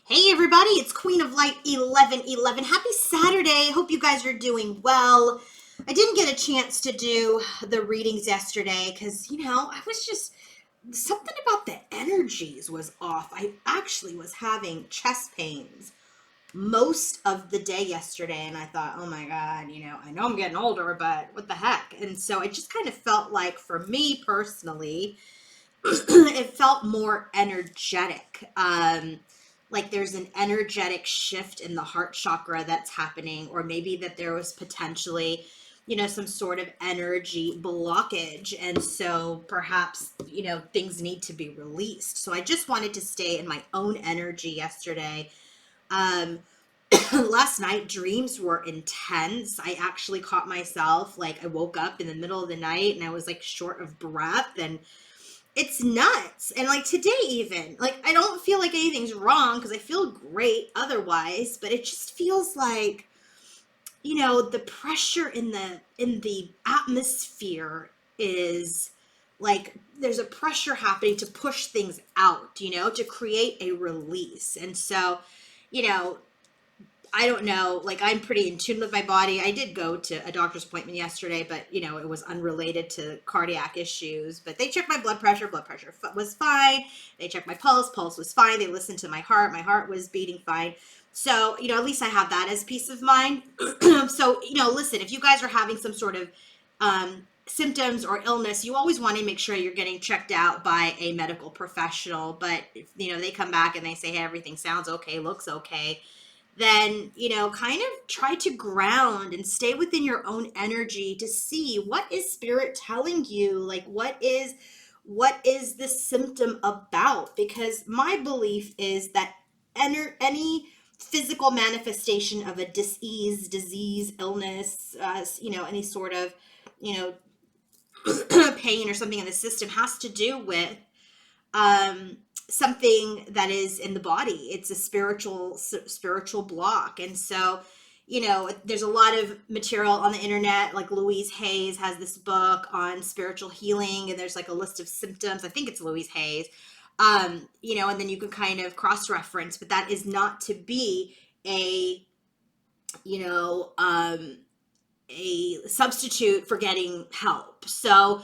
Hey everybody, it's Queen of Light 1111. Happy Saturday. Hope you guys are doing well. I didn't get a chance to do the readings yesterday because, I was just something about the energies was off. I actually was having chest pains most of the day yesterday, and I thought, oh my God, I know I'm getting older, but what the heck? And so it just kind of felt like, for me personally, it felt more energetic. Like there's an energetic shift in the heart chakra that's happening, or maybe that there was potentially, some sort of energy blockage. And so perhaps, things need to be released. So I just wanted to stay in my own energy yesterday. Um, Last night, dreams were intense. I actually caught myself, like, I woke up in the middle of the night and I was like short of breath, and it's nuts. And like today, even, like, I don't feel like anything's wrong because I feel great otherwise, but it just feels like, the pressure in the atmosphere is like there's a pressure happening to push things out, to create a release. And so, you know I don't know, like, I'm pretty in tune with my body. I did go to a doctor's appointment yesterday, but it was unrelated to cardiac issues. But they checked my blood pressure was fine. They checked my pulse was fine. They listened to my heart was beating fine. So, at least I have that as peace of mind. So, listen, if you guys are having some sort of symptoms or illness, you always want to make sure you're getting checked out by a medical professional. But if, they come back and they say, hey, everything sounds okay, looks okay, then, kind of try to ground and stay within your own energy to see what is spirit telling you, like what is the symptom about. Because my belief is that any physical manifestation of a disease, illness, any sort of, you know, pain or something in the system has to do with something that is in the body. It's a spiritual block. And so, there's a lot of material on the internet. Like Louise Hayes has this book on spiritual healing, and there's like a list of symptoms. I think it's Louise Hayes. And then you can kind of cross-reference, but that is not to be a, you know, a substitute for getting help. So,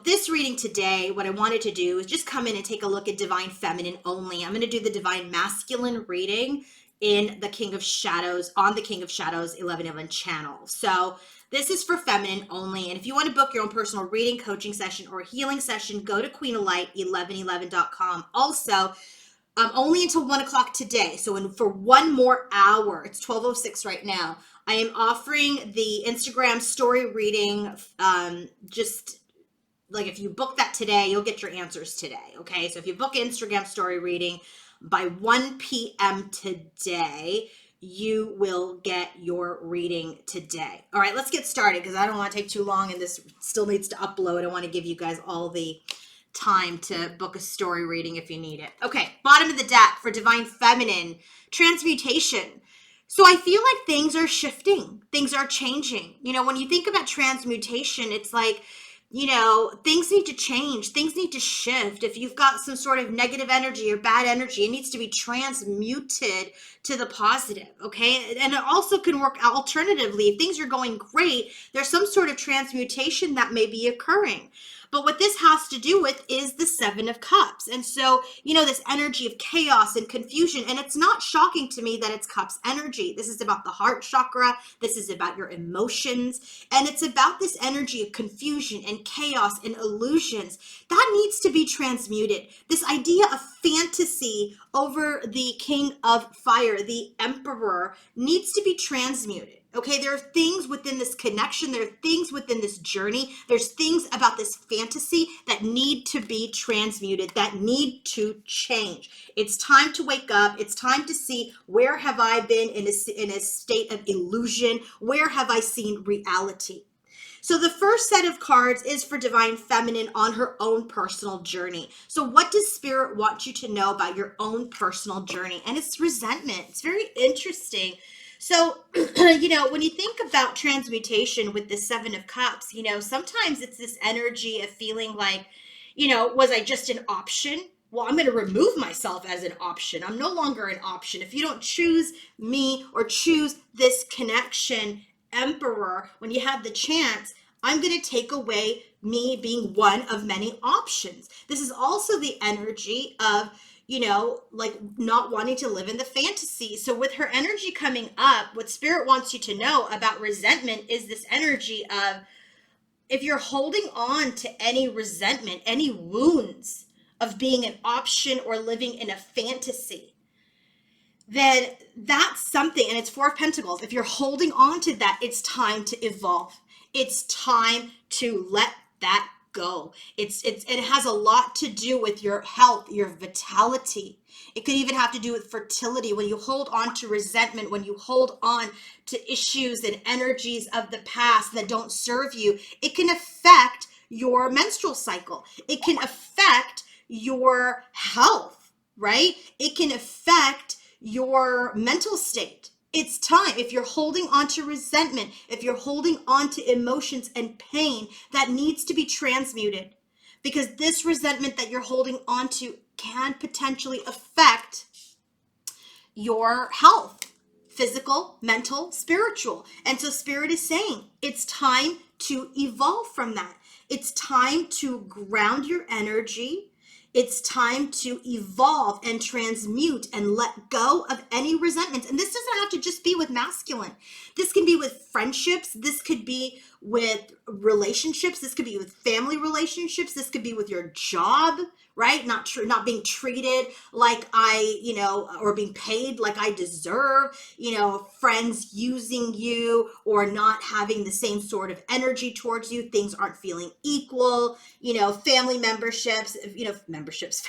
this reading today, what I wanted to do is just come in and take a look at Divine Feminine only. I'm going to do the Divine Masculine reading in the King of Shadows, on the King of Shadows 1111 channel. So this is for feminine only. And if you want to book your own personal reading, coaching session, or healing session, go to queenoflight1111.com. Also, only until 1 o'clock today. So for one more hour, it's 12:06 right now, I am offering the Instagram story reading. Just like, if you book that today, you'll get your answers today. Okay. So if you book Instagram story reading by 1 p.m. today, you will get your reading today. All right, let's get started because I don't want to take too long, and this still needs to upload. I want to give you guys all the time to book a story reading if you need it. Okay, bottom of the deck for Divine Feminine, Transmutation. So I feel like things are shifting. Things are changing. When you think about transmutation, it's like, things need to change. Things need to shift. If you've got some sort of negative energy or bad energy, it needs to be transmuted to the positive, okay? And it also can work alternatively. If things are going great, there's some sort of transmutation that may be occurring. But what this has to do with is the Seven of Cups. And so, this energy of chaos and confusion. And it's not shocking to me that it's Cups energy. This is about the heart chakra. This is about your emotions. And it's about this energy of confusion and chaos and illusions that needs to be transmuted. This idea of fantasy over the King of Fire, the Emperor, needs to be transmuted. Okay, there are things within this connection. There are things within this journey. There's things about this fantasy that need to be transmuted, that need to change. It's time to wake up. It's time to see, where have I been in a state of illusion? Where have I seen reality? So the first set of cards is for Divine Feminine on her own personal journey. So what does Spirit want you to know about your own personal journey? And it's resentment. It's very interesting. So, when you think about transmutation with the Seven of Cups, sometimes it's this energy of feeling like, was I just an option? well, I'm going to remove myself as an option. I'm no longer an option. If you don't choose me or choose this connection, Emperor, when you have the chance, I'm going to take away me being one of many options. This is also the energy of, like not wanting to live in the fantasy. So with her energy coming up, what Spirit wants you to know about resentment is this energy of, if you're holding on to any resentment, any wounds of being an option or living in a fantasy, then that's something, and it's Four of Pentacles. If you're holding on to that, it's time to evolve. It's time to let that go. It has a lot to do with your health, your vitality. It could even have to do with fertility. When you hold on to resentment, when you hold on to issues and energies of the past that don't serve you, it can affect your menstrual cycle. It can affect your health, right? It can affect your mental state. It's time. If you're holding on to resentment, if you're holding on to emotions and pain, that needs to be transmuted, because this resentment that you're holding on to can potentially affect your health, physical, mental, spiritual. And so Spirit is saying it's time to evolve from that. It's time to ground your energy. It's time to evolve and transmute and let go of any resentments. And this doesn't have to just be with masculine. This can be with friendships. This could be with relationships. This could be with family relationships. This could be with your job, right? Not being treated like or being paid like I deserve, friends using you or not having the same sort of energy towards you. Things aren't feeling equal, family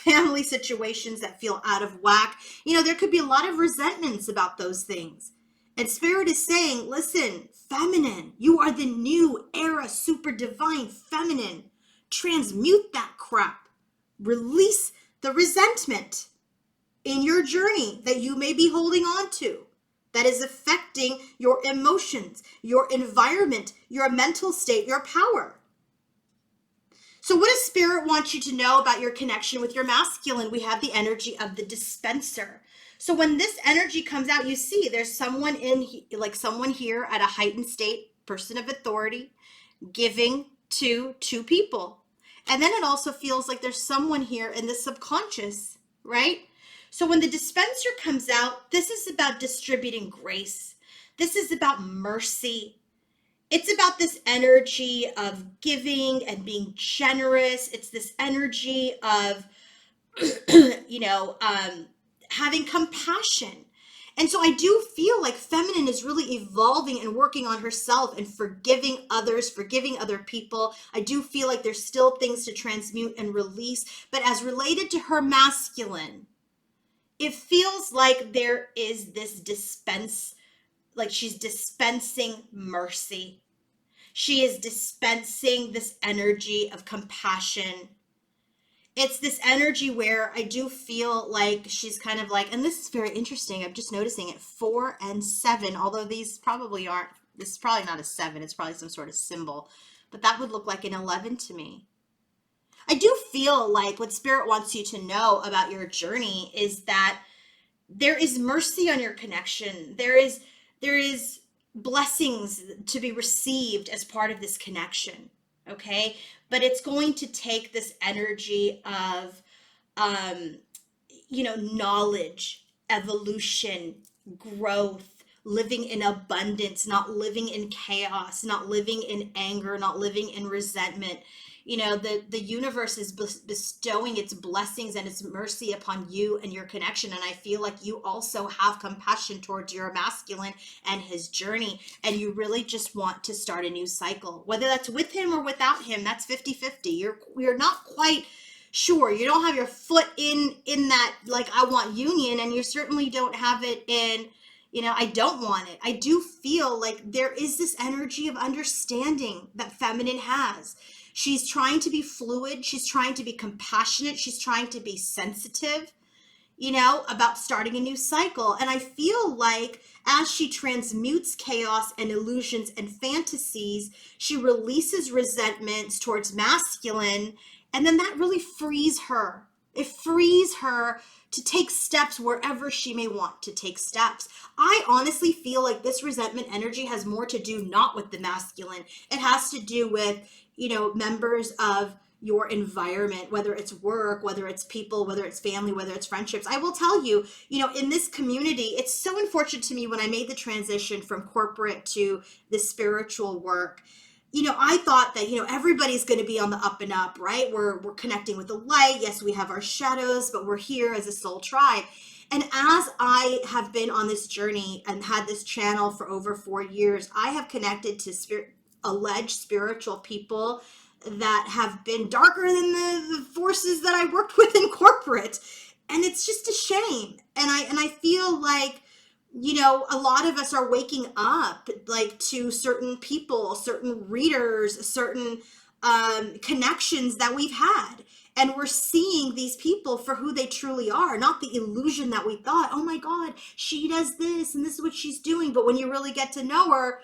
family situations that feel out of whack. There could be a lot of resentments about those things. And Spirit is saying, listen, feminine, you are the new era, super divine feminine. Transmute that crap. Release the resentment in your journey that you may be holding on to, that is affecting your emotions, your environment, your mental state, your power. So what does Spirit want you to know about your connection with your masculine? We have the energy of the dispenser. So when this energy comes out, you see there's someone someone here at a heightened state, person of authority, giving to two people. And then it also feels like there's someone here in the subconscious, right? So when the dispenser comes out, this is about distributing grace. This is about mercy. It's about this energy of giving and being generous. It's this energy of, having compassion. And so I do feel like feminine is really evolving and working on herself and forgiving others, forgiving other people. I do feel like there's still things to transmute and release. But as related to her masculine, it feels like there is this like she's dispensing mercy. She is dispensing this energy of compassion. It's this energy where I do feel like she's kind of like, and this is very interesting, I'm just noticing it, 4 and 7, although these probably aren't, this is probably not a 7, it's probably some sort of symbol, but that would look like an 11 to me. I do feel like what Spirit wants you to know about your journey is that there is mercy on your connection. There is blessings to be received as part of this connection. Okay. But it's going to take this energy of, knowledge, evolution, growth, living in abundance, not living in chaos, not living in anger, not living in resentment. The universe is bestowing its blessings and its mercy upon you and your connection. And I feel like you also have compassion towards your masculine and his journey. And you really just want to start a new cycle, whether that's with him or without him. That's 50-50. You're not quite sure. You don't have your foot in that, like, I want union, and you certainly don't have it in, I don't want it. I do feel like there is this energy of understanding that feminine has. She's trying to be fluid. She's trying to be compassionate. She's trying to be sensitive, about starting a new cycle. And I feel like as she transmutes chaos and illusions and fantasies, she releases resentments towards masculine. And then that really frees her. It frees her to take steps wherever she may want to take steps. I honestly feel like this resentment energy has more to do not with the masculine. It has to do with, members of your environment, whether it's work, whether it's people, whether it's family, whether it's friendships. I will tell you, in this community, it's so unfortunate to me when I made the transition from corporate to the spiritual work. I thought that, everybody's going to be on the up and up, right? We're connecting with the light. Yes, we have our shadows, but we're here as a soul tribe. And as I have been on this journey and had this channel for over 4 years, I have connected to alleged spiritual people that have been darker than the forces that I worked with in corporate. And it's just a shame. And I feel like, a lot of us are waking up like to certain people, certain readers, certain connections that we've had. And we're seeing these people for who they truly are, not the illusion that we thought, oh my God, she does this and this is what she's doing. But when you really get to know her,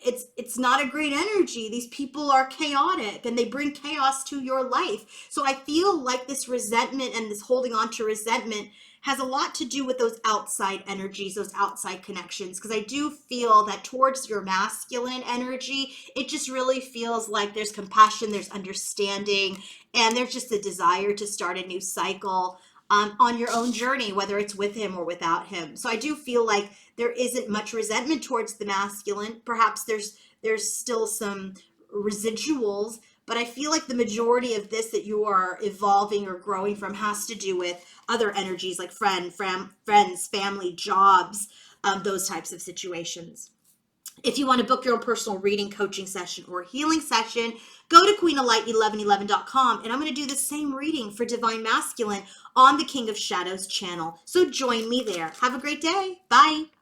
it's not a great energy. These people are chaotic and they bring chaos to your life. So I feel like this resentment and this holding on to resentment has a lot to do with those outside energies, those outside connections. Because I do feel that towards your masculine energy, it just really feels like there's compassion, there's understanding, and there's just a desire to start a new cycle on your own journey, whether it's with him or without him. So I do feel like there isn't much resentment towards the masculine. Perhaps there's still some residuals, but I feel like the majority of this that you are evolving or growing from has to do with other energies like friends, family, jobs, those types of situations. If you want to book your own personal reading, coaching session, or healing session, go to queenoflight1111.com, and I'm going to do the same reading for Divine Masculine on the King of Shadows channel. So join me there. Have a great day. Bye.